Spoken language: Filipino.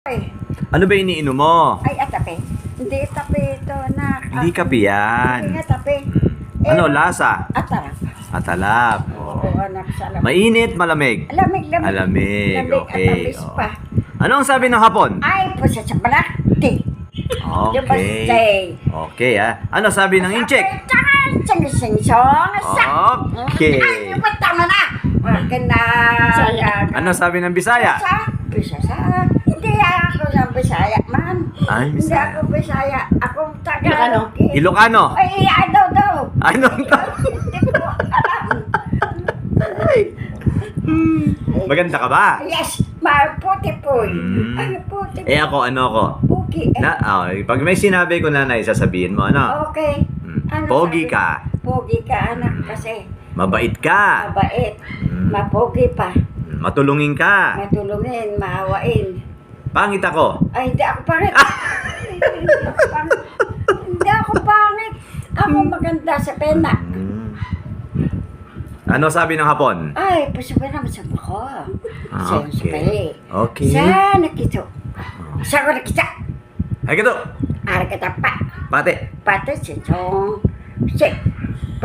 Ay, Ano ba iniinom mo? tape. Hindi tape ito, nak. Hindi kape yan. Hindi nga tape. Ano, lasa? Atarap. Atalap. Oo, anak, salam. Mainit, malamig? Lamig. Alamig, okay. At Oh. pa. Ano ang sabi ng hapon? Ay, po sa balakti. Okay. Okay, Ano sabi ng incheck? Okay. Ay, ba't tama na? Ano sabi ng Bisaya? Bisaya. Hindi ako sa Bisaya, man. Ay, Hindi Bisaya. ako Bisaya. Akong Tagalog. Ilocano? Ay, daw. Anong Hindi ko alam. Maganda ka ba? Yes, puti po. Mm. Ay, puti po. Ako, ano ako? Pugi. Pag may sinabi ko nanay, sasabihin mo, ano? Okay. Pogi sabi? ka. Pogi ka, anak, kasi Mabait ka. mabait. Mm. Mapogi pa. Matulungin ka. Matulungin, maawain. Pangit ako. Ay, hindi ako pangit. Hindi ako pangit. Ako maganda sa pena. Ano sabi ng hapon? Ay, pasabi naman sa mukha. Okay. Okay. Sa nakito. Sa ko nakita. Ay, kito. Ara kita pa. Pate. Pati si Chong. Si